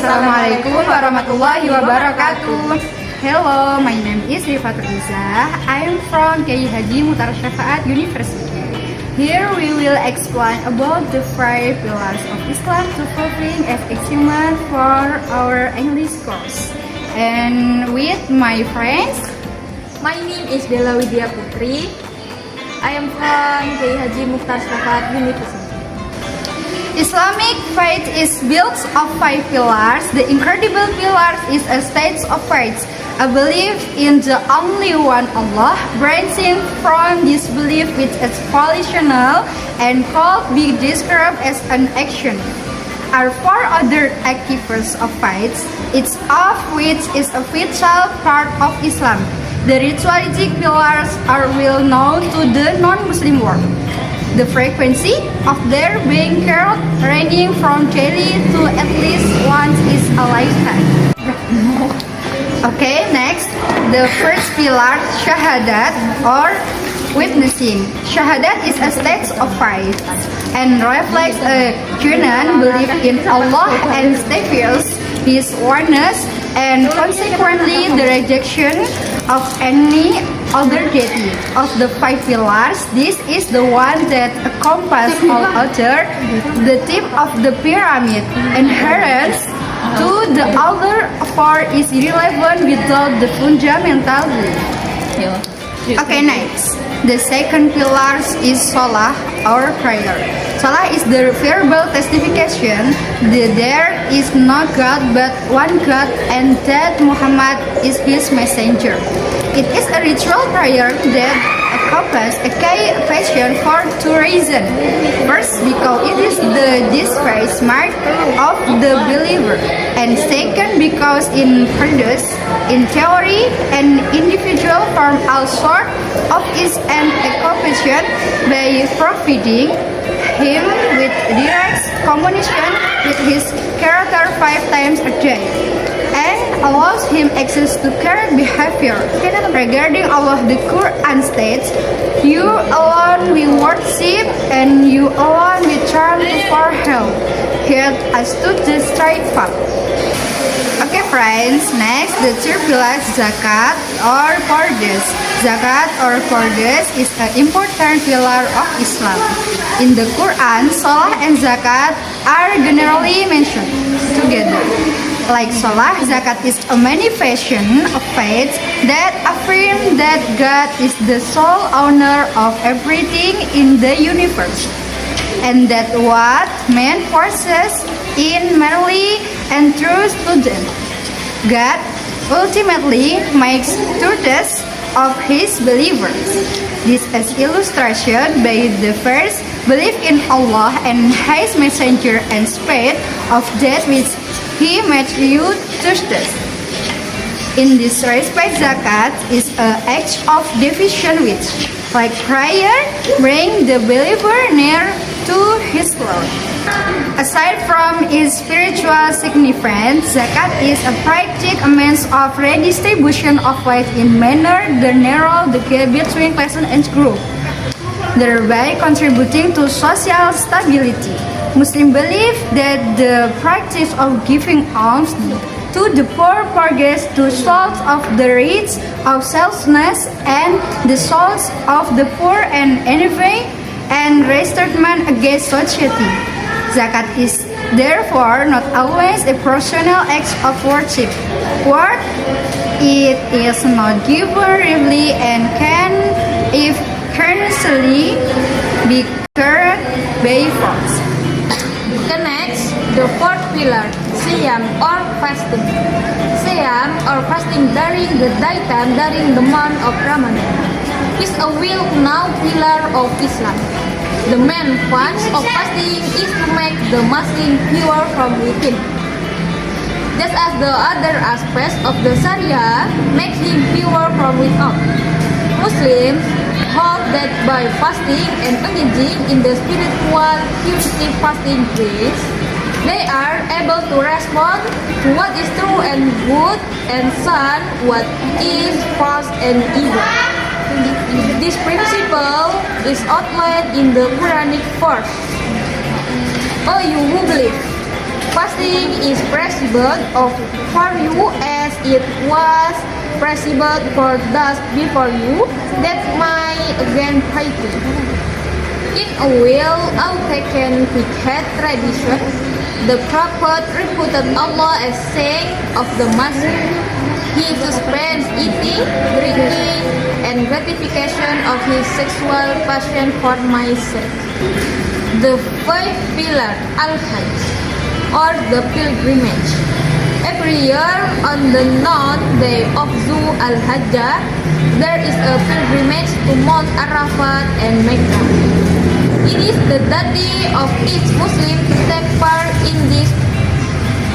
Assalamualaikum warahmatullahi wabarakatuh. Hello, my name is Rifatul Izzah. I am from Kiai Haji Mutar Syafaat University. Here we will explain about the 5 pillars of Islam to fulfilling as achievement for our English course. And with my friends, my name is Bella Widya Putri. I am from Kiai Haji Mutar Syafaat University. Islamic faith is built of 5 pillars. The incredible pillars is a state of faith, a belief in the only one Allah, branching from this belief with its volitional and could be described as an action. Are 4 other activities of faith, each of which is a vital part of Islam. The ritualistic pillars are well known to the non-Muslim world. The frequency of their being carried ranging from daily to at least once is a lifetime. Okay, next, the first pillar, shahadat or witnessing. Shahadat is a state of faith and reflects a genuine belief in Allah and stifles His oneness and consequently the rejection of any other deity. Of the 5 pillars, this is the one that encompasses all other. The tip of the pyramid adherence to the other 4 is irrelevant without the fundamental belief. Okay, next. The second pillar is salah or prayer. Salah is the verbal testification that there is no God but one God and that Muhammad is his messenger. It is a ritual prayer that encompasses a key passion for 2 reasons. First, because it is the disgrace mark of the believer, and second, because it produces, in theory, an individual from all sorts of is an occupation by providing him with direct communication with his Creator 5 times a day, and allows him access to correct behavior. Regarding Allah, the Quran states, "You alone we worship, and you alone we turn for help. Help us to the straight path." Okay, friends. Next, the third pillar, zakat or fardes. Zakat or fardes is an important pillar of Islam. In the Quran, salah and zakat are generally mentioned together. Like salah, zakat is a manifestation of faith that affirms that God is the sole owner of everything in the universe, and that what man possesses in merely and truth to them. God ultimately makes stewards of his believers. This is illustration by the first belief in Allah and His messenger and faith of that which He made you trusted. In this respect, zakat is an act of devotion which, like prayer, bring the believer near to his Lord. Aside from its spiritual significance, zakat is a practical means of redistribution of wealth in manner that narrow the gap between class and group, thereby contributing to social stability. Muslims believe that the practice of giving alms to the poor purges the souls of the rich of selflessness and the souls of the poor and envy and resentment against society. Zakat is therefore not always a personal act of worship, but it is not given freely and can, if earnestly, be carried by force. The next, the 4th pillar, siyam or fasting. Siyam or fasting during the daytime during the month of Ramadan is a well-known pillar of Islam. The main point of fasting is to make the Muslim pure from within. Just as the other aspects of the Sharia make him pure from without. Muslims hope that by fasting and engaging in the spiritual purity fasting praise, they are able to respond to what is true and good and shun what is false and evil. This principle is outlined in the Quranic verse. O you who believe, Fasting is prescribed for you as it was prescribed for those before you, that might again piety. In a well-taken wicked tradition, the Prophet reputed Allah as saying of the Muslim, he suspends eating, drinking, and gratification of his sexual passion for my sake. The fifth pillar, Al-Hajj, or the pilgrimage. Every year on the 9th day of Zul al-Hajjah, there is a pilgrimage to Mount Arafat and Mecca. It is the duty of each Muslim to take part in this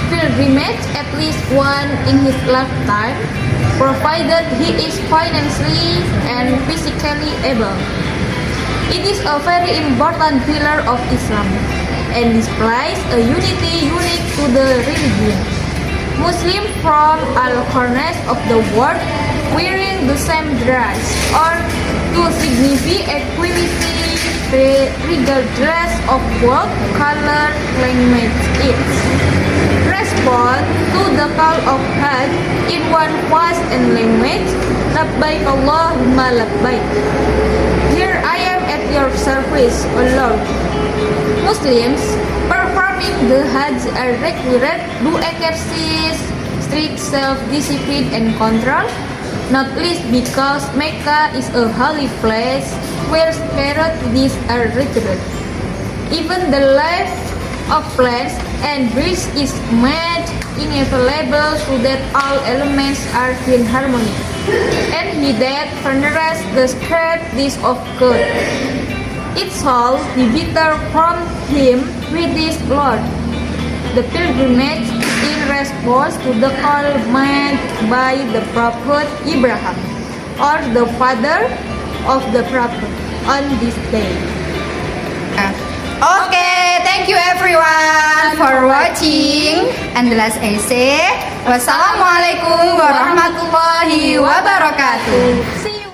pilgrimage at least one in his lifetime, provided he is financially and physically able. It is a very important pillar of Islam and displays a unity unique to the religion. Muslims from all corners of the world wearing the same dress or to signify equality regardless of what color language is. Respond to the call of Hajj in one voice and language, Labbaik Allahumma Labbaik. Here I am at your service, O Lord. Muslims performing the Hajj are required to exercise strict self-discipline and control, not least because Mecca is a holy place where sacred deeds are required. Even the life of plants and trees is made inevitable so that all elements are in harmony. And he that venerate the sacred deeds of God, it shall be better from him with his Lord. The pilgrimage in response to the call made by the Prophet Abraham, or the father of the Prophet, on this day. Okay, thank you everyone for watching. And the last essay. Wassalamualaikum warahmatullahi wabarakatuh. See you.